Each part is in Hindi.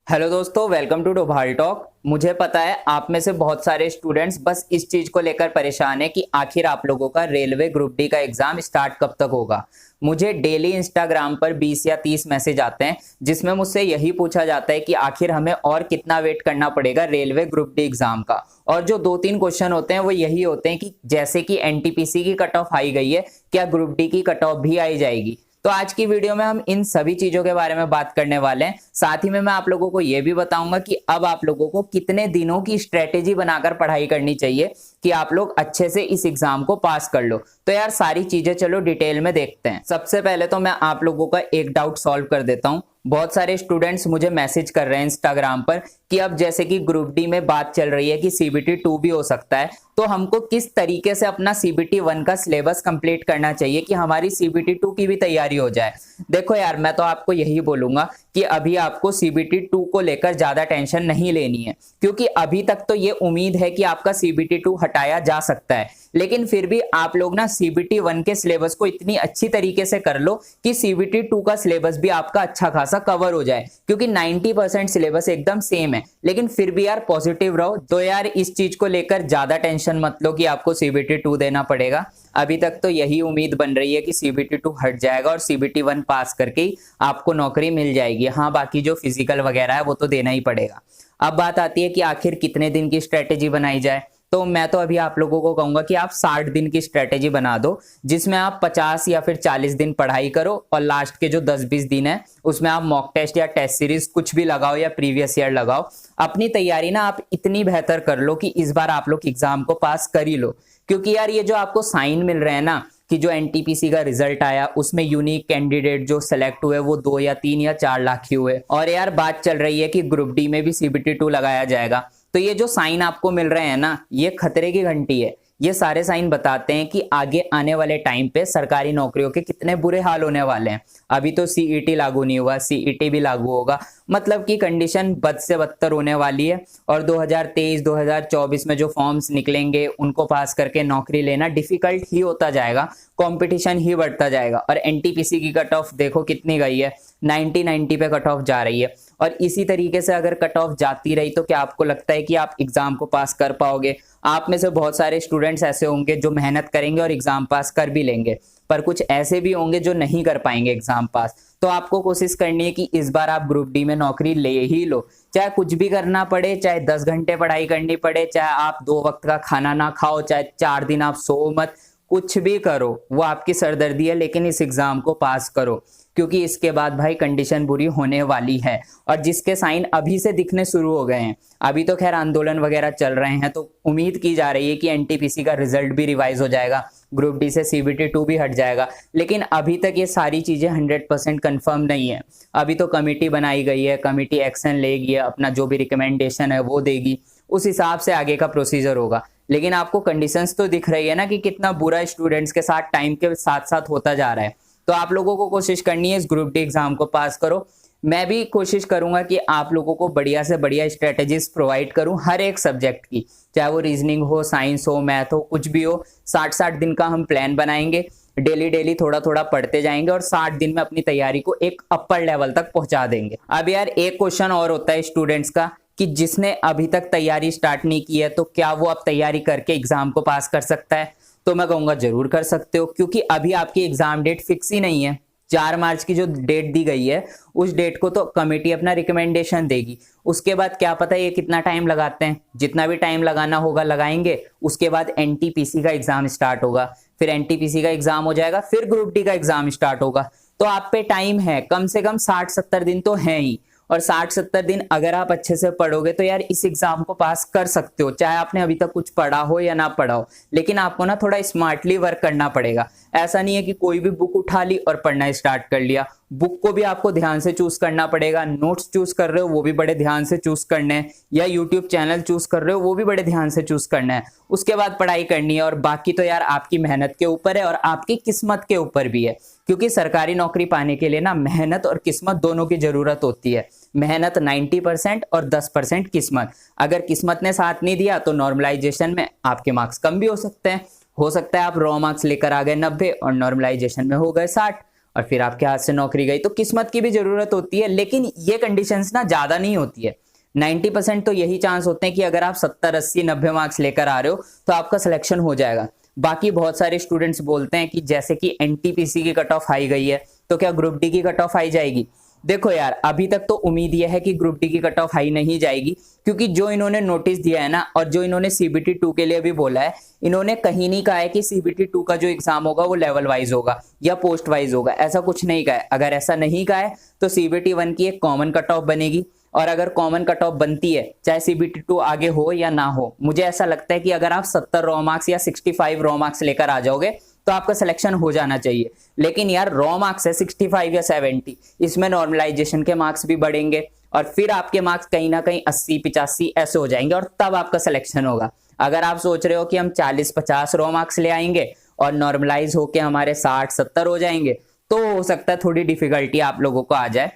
हेलो दोस्तों, वेलकम टू डोभाल टॉक। मुझे पता है आप में से बहुत सारे स्टूडेंट्स बस इस चीज को लेकर परेशान है कि आखिर आप लोगों का रेलवे ग्रुप डी का एग्जाम स्टार्ट कब तक होगा। मुझे डेली इंस्टाग्राम पर 20 या 30 मैसेज आते हैं जिसमें मुझसे यही पूछा जाता है कि आखिर हमें और कितना वेट करना पड़ेगा रेलवे ग्रुप डी एग्जाम का। और जो 2-3 क्वेश्चन होते हैं वो यही होते हैं कि जैसे कि एनटीपीसी की कट ऑफ आई गई है, क्या ग्रुप डी की कट ऑफ भी आई जाएगी। तो आज की वीडियो में हम इन सभी चीजों के बारे में बात करने वाले हैं। साथ ही में मैं आप लोगों को यह भी बताऊंगा कि अब आप लोगों को कितने दिनों की स्ट्रेटेजी बनाकर पढ़ाई करनी चाहिए कि आप लोग अच्छे से इस एग्जाम को पास कर लो। तो यार सारी चीजें चलो डिटेल में देखते हैं। सबसे पहले तो मैं आप लोगों का एक डाउट सॉल्व कर देता हूं। बहुत सारे स्टूडेंट्स मुझे मैसेज कर रहे हैं इंस्टाग्राम पर कि अब जैसे कि ग्रुप डी में बात चल रही है कि सीबीटी 2 भी हो सकता है, तो हमको किस तरीके से अपना सीबीटी 1 का सिलेबस कंप्लीट करना चाहिए कि हमारी सीबीटी 2 की भी तैयारी हो जाए। देखो यार, मैं तो आपको यही बोलूंगा कि अभी आपको सीबीटी 2 को लेकर ज्यादा टेंशन नहीं लेनी है, क्योंकि अभी तक तो ये उम्मीद है कि आपका सीबीटी 2 हटाया जा सकता है। लेकिन फिर भी आप लोग ना सीबीटी 1 के सिलेबस को इतनी अच्छी तरीके से कर लो कि सीबीटी 2 का सिलेबस भी आपका अच्छा खासा कवर हो जाए, क्योंकि 90% सिलेबस एकदम सेम है। लेकिन फिर भी यार पॉजिटिव रहो। तो यार इस चीज को लेकर ज्यादा टेंशन मत लो कि आपको सीबीटी 2 देना पड़ेगा। अभी तक तो यही उम्मीद बन रही है कि सीबीटी 2 हट जाएगा और सीबीटी 1 पास करके ही आपको नौकरी मिल जाएगी। हाँ, बाकी जो फिजिकल वगैरह है वो तो देना ही पड़ेगा। अब बात आती है कि आखिर कितने दिन की स्ट्रेटेजी बनाई जाए। तो मैं तो अभी आप लोगों को कहूंगा कि आप 60 दिन की स्ट्रेटेजी बना दो, जिसमें आप 50 या फिर 40 दिन पढ़ाई करो और लास्ट के जो 10-20 दिन है उसमें आप मॉक टेस्ट या टेस्ट सीरीज कुछ भी लगाओ या प्रीवियस ईयर लगाओ। अपनी तैयारी ना आप इतनी बेहतर कर लो कि इस बार आप लोग एग्जाम को पास कर ही लो। क्योंकि यार ये जो आपको साइन मिल रहे हैं ना कि जो एनटीपीसी का रिजल्ट आया उसमें यूनिक कैंडिडेट जो सिलेक्ट हुए वो 2 या 3 या 4 लाख ही हुए, और यार बात चल रही है कि ग्रुप डी में भी सीबीटी 2 लगाया जाएगा। तो ये जो साइन आपको मिल रहे हैं ना, ये खतरे की घंटी है। ये सारे साइन बताते हैं कि आगे आने वाले टाइम पे सरकारी नौकरियों के कितने बुरे हाल होने वाले हैं। अभी तो सीईटी लागू नहीं हुआ, सीईटी भी लागू होगा, मतलब कि कंडीशन बद से बदतर होने वाली है। और 2023-2024 में जो फॉर्म्स निकलेंगे उनको पास करके नौकरी लेना डिफिकल्ट ही होता जाएगा, कंपटीशन ही बढ़ता जाएगा। और एनटीपीसी की कट ऑफ देखो कितनी गई है, 90 पे कट ऑफ जा रही है। और इसी तरीके से अगर कट ऑफ जाती रही तो क्या आपको लगता है कि आप एग्जाम को पास कर पाओगे? आप में से बहुत सारे स्टूडेंट्स ऐसे होंगे जो मेहनत करेंगे और एग्जाम पास कर भी लेंगे, पर कुछ ऐसे भी होंगे जो नहीं कर पाएंगे एग्जाम पास। तो आपको कोशिश करनी है कि इस बार आप ग्रुप डी में नौकरी ले ही लो, चाहे कुछ भी करना पड़े, चाहे 10 घंटे पढ़ाई करनी पड़े, चाहे आप 2 वक्त का खाना ना खाओ, चाहे 4 दिन आप सो मत, कुछ भी करो, वो आपकी सरदर्दी है, लेकिन इस एग्जाम को पास करो। क्योंकि इसके बाद भाई कंडीशन बुरी होने वाली है, और जिसके साइन अभी से दिखने शुरू हो गए हैं। अभी तो खैर आंदोलन वगैरह चल रहे हैं, तो उम्मीद की जा रही है कि एनटीपीसी का रिजल्ट भी रिवाइज हो जाएगा, ग्रुप डी से सीबीटी 2 भी हट जाएगा। लेकिन अभी तक ये सारी चीजें 100% कंफर्म नहीं है। अभी तो कमेटी बनाई गई है, कमेटी एक्शन लेगी, अपना जो भी रिकमेंडेशन है वो देगी, उस हिसाब से आगे का प्रोसीजर होगा। लेकिन आपको कंडीशंस तो दिख रही है ना कि कितना बुरा स्टूडेंट्स के साथ टाइम के साथ साथ होता जा रहा है। तो आप लोगों को कोशिश करनी है इस ग्रुप डी एग्जाम को पास करो। मैं भी कोशिश करूंगा कि आप लोगों को बढ़िया से बढ़िया स्ट्रेटेजीज प्रोवाइड करूं हर एक सब्जेक्ट की, चाहे वो रीजनिंग हो, साइंस हो, मैथ हो, कुछ भी हो। 60-60 दिन का हम प्लान बनाएंगे, डेली थोड़ा थोड़ा पढ़ते जाएंगे और 60 दिन में अपनी तैयारी को एक अपर लेवल तक पहुंचा देंगे। अब यार एक क्वेश्चन और होता है स्टूडेंट्स का कि जिसने अभी तक तैयारी स्टार्ट नहीं की है तो क्या वो अब तैयारी करके एग्जाम को पास कर सकता है? तो मैं कहूंगा जरूर कर सकते हो, क्योंकि अभी आपकी एग्जाम डेट फिक्स ही नहीं है। 4 मार्च की जो डेट दी गई है उस डेट को तो कमेटी अपना रिकमेंडेशन देगी। उसके बाद क्या पता ये कितना टाइम लगाते हैं, जितना भी टाइम लगाना होगा लगाएंगे। उसके बाद एनटीपीसी का एग्जाम स्टार्ट होगा, फिर एनटीपीसी का एग्जाम हो जाएगा, फिर ग्रुप डी का एग्जाम स्टार्ट होगा। तो आप पे टाइम है, कम से कम 60-70 दिन तो है ही। और 60-70 दिन अगर आप अच्छे से पढ़ोगे तो यार इस एग्जाम को पास कर सकते हो, चाहे आपने अभी तक कुछ पढ़ा हो या ना पढ़ा हो। लेकिन आपको ना थोड़ा स्मार्टली वर्क करना पड़ेगा। ऐसा नहीं है कि कोई भी बुक उठा ली और पढ़ना स्टार्ट कर लिया। बुक को भी आपको ध्यान से चूज करना पड़ेगा, नोट्स चूज कर रहे हो वो भी बड़े ध्यान से चूज करने हैं, या यूट्यूब चैनल चूज कर रहे हो वो भी बड़े ध्यान से चूज करना है। उसके बाद पढ़ाई करनी है, और बाकी तो यार आपकी मेहनत के ऊपर है और आपकी किस्मत के ऊपर भी है। क्योंकि सरकारी नौकरी पाने के लिए ना मेहनत और किस्मत दोनों की जरूरत होती है। मेहनत 90% और 10% किस्मत। अगर किस्मत ने साथ नहीं दिया तो नॉर्मलाइजेशन में आपके मार्क्स कम भी हो सकते हैं। हो सकता है आप रॉ मार्क्स लेकर आ गए 90 और नॉर्मलाइजेशन में हो गए 60, और फिर आपके हाथ से नौकरी गई। तो किस्मत की भी जरूरत होती है, लेकिन ये कंडीशंस ना ज्यादा नहीं होती है। 90% तो यही चांस होते हैं कि अगर आप 70, 80, 90 मार्क्स लेकर आ रहे हो तो आपका सिलेक्शन हो जाएगा। बाकी बहुत सारे स्टूडेंट्स बोलते हैं कि जैसे कि एनटीपीसी की कट ऑफ हाई गई है तो क्या ग्रुप डी की कट ऑफ हाई जाएगी। देखो यार, अभी तक तो उम्मीद यह है कि ग्रुप डी की कट ऑफ हाई नहीं जाएगी, क्योंकि जो इन्होंने नोटिस दिया है ना, और जो इन्होंने सीबीटी 2 के लिए भी बोला है, इन्होंने कहीं नहीं कहा है कि सीबीटी 2 का जो एग्जाम होगा वो लेवल वाइज होगा या पोस्ट वाइज होगा। ऐसा कुछ नहीं कहा है। अगर ऐसा नहीं कहा है तो सीबीटी 1 की एक कॉमन कट ऑफ बनेगी, और अगर कॉमन कट ऑफ बनती है चाहे सीबीटी 2 आगे हो या ना हो, मुझे ऐसा लगता है कि अगर आप 70 रॉ मार्क्स या 65 रॉ मार्क्स लेकर आ जाओगे तो आपका सिलेक्शन हो जाना चाहिए। लेकिन यार रॉ मार्क्स है 65 या 70, इसमें नॉर्मलाइजेशन के मार्क्स भी बढ़ेंगे और फिर आपके मार्क्स कहीं ना कहीं 80, 85 ऐसे हो जाएंगे और तब आपका सिलेक्शन होगा। अगर आप सोच रहे हो कि हम 40, 50 रॉ मार्क्स ले आएंगे और नॉर्मलाइज होके हमारे 60, 70 हो जाएंगे, तो हो सकता है थोड़ी डिफिकल्टी आप लोगों को आ जाए।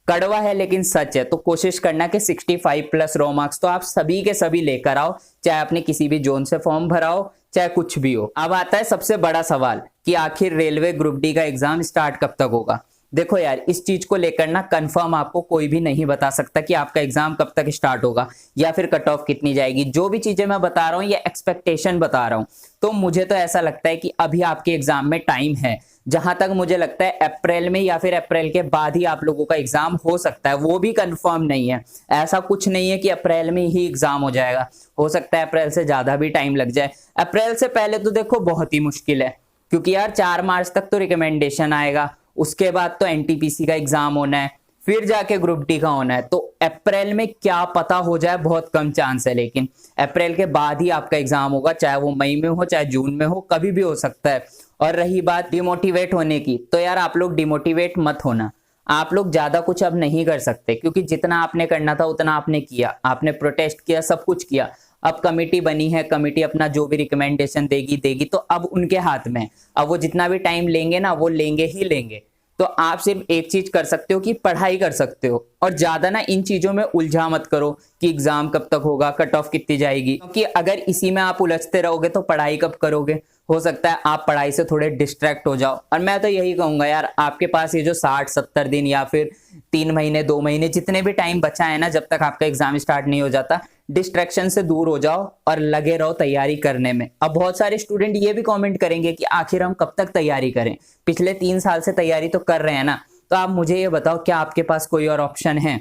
कड़वा है लेकिन सच है। तो कोशिश करना कि 65 प्लस रॉ मार्क्स तो आप सभी के सभी लेकर आओ, चाहे आपने किसी भी जोन से फॉर्म भरा हो, चाहे कुछ भी हो। अब आता है सबसे बड़ा सवाल कि आखिर रेलवे ग्रुप डी का एग्जाम स्टार्ट कब तक होगा। देखो यार, इस चीज को लेकर ना कंफर्म आपको कोई भी नहीं बता सकता कि आपका एग्जाम कब तक स्टार्ट होगा या फिर कट ऑफ कितनी जाएगी। जो भी चीजें मैं बता रहा हूँ ये एक्सपेक्टेशन बता रहा हूँ। तो मुझे तो ऐसा लगता है कि अभी आपके एग्जाम में टाइम है। जहां तक मुझे लगता है अप्रैल में या फिर अप्रैल के बाद ही आप लोगों का एग्जाम हो सकता है, वो भी कंफर्म नहीं है। ऐसा कुछ नहीं है कि अप्रैल में ही एग्जाम हो जाएगा, हो सकता है अप्रैल से ज्यादा भी टाइम लग जाए। अप्रैल से पहले तो देखो बहुत ही मुश्किल है, क्योंकि यार 4 मार्च तक तो रिकमेंडेशन आएगा, उसके बाद तो एनटीपीसी का एग्जाम होना है, फिर जाके ग्रुप डी का होना है। तो अप्रैल में क्या पता हो जाए, बहुत कम चांस है। लेकिन अप्रैल के बाद ही आपका एग्जाम होगा, चाहे वो मई में हो चाहे जून में हो, कभी भी हो सकता है। और रही बात डिमोटिवेट होने की, तो यार आप लोग डिमोटिवेट मत होना। आप लोग ज्यादा कुछ अब नहीं कर सकते, क्योंकि जितना आपने करना था उतना आपने किया, आपने प्रोटेस्ट किया, सब कुछ किया। अब कमेटी बनी है, कमेटी अपना जो भी रिकमेंडेशन देगी, तो अब उनके हाथ में। अब वो जितना भी टाइम लेंगे ना, वो लेंगे ही लेंगे। तो आप सिर्फ एक चीज कर सकते हो कि पढ़ाई कर सकते हो, और ज्यादा ना इन चीजों में उलझा मत करो कि एग्जाम कब तक होगा, कट ऑफ कितनी जाएगी, क्योंकि अगर इसी में आप उलझते रहोगे तो पढ़ाई कब करोगे। हो सकता है आप पढ़ाई से थोड़े डिस्ट्रैक्ट हो जाओ। और मैं तो यही कहूंगा यार, आपके पास ये जो 60, 70 दिन या फिर 3 महीने, 2 महीने, जितने भी टाइम बचा है ना, जब तक आपका एग्जाम स्टार्ट नहीं हो जाता, डिस्ट्रैक्शन से दूर हो जाओ और लगे रहो तैयारी करने में। अब बहुत सारे स्टूडेंट ये भी कमेंट करेंगे कि आखिर हम कब तक तैयारी करें, पिछले 3 साल से तैयारी तो कर रहे हैं ना। तो आप मुझे ये बताओ, क्या आपके पास कोई और ऑप्शन है?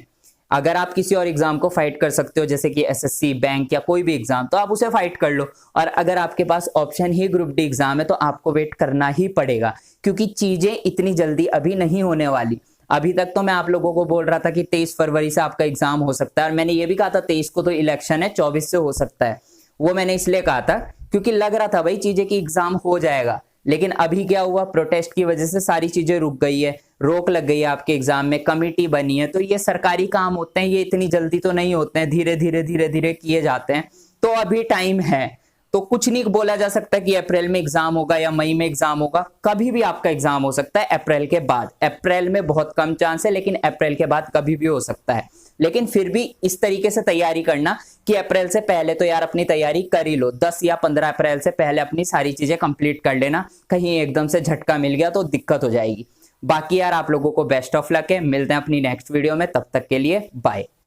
अगर आप किसी और एग्जाम को फाइट कर सकते हो, जैसे कि एसएससी, बैंक या कोई भी एग्जाम, तो आप उसे फाइट कर लो। और अगर आपके पास ऑप्शन ही ग्रुप डी एग्जाम है तो आपको वेट करना ही पड़ेगा, क्योंकि चीजें इतनी जल्दी अभी नहीं होने वाली। अभी तक तो मैं आप लोगों को बोल रहा था कि 23 फरवरी से आपका एग्जाम हो सकता है, और मैंने ये भी कहा था 23 को तो इलेक्शन है, 24 से हो सकता है। वो मैंने इसलिए कहा था क्योंकि लग रहा था भाई चीजें कि एग्जाम हो जाएगा। लेकिन अभी क्या हुआ, प्रोटेस्ट की वजह से सारी चीजें रुक गई है, रोक लग गई है आपके एग्जाम में, कमेटी बनी है। तो ये सरकारी काम होते हैं, ये इतनी जल्दी तो नहीं होते हैं, धीरे धीरे किए जाते हैं। तो अभी टाइम है, तो कुछ नहीं बोला जा सकता कि अप्रैल में एग्जाम होगा या मई में एग्जाम होगा। कभी भी आपका एग्जाम हो सकता है अप्रैल के बाद। अप्रैल में बहुत कम चांस है, लेकिन अप्रैल के बाद कभी भी हो सकता है। लेकिन फिर भी इस तरीके से तैयारी करना कि अप्रैल से पहले तो यार अपनी तैयारी कर ही लो। 10 या 15 अप्रैल से पहले अपनी सारी चीजें कंप्लीट कर लेना, कहीं एकदम से झटका मिल गया तो दिक्कत हो जाएगी। बाकी यार आप लोगों को बेस्ट ऑफ लक है, मिलते हैं अपनी नेक्स्ट वीडियो में, तब तक के लिए बाय।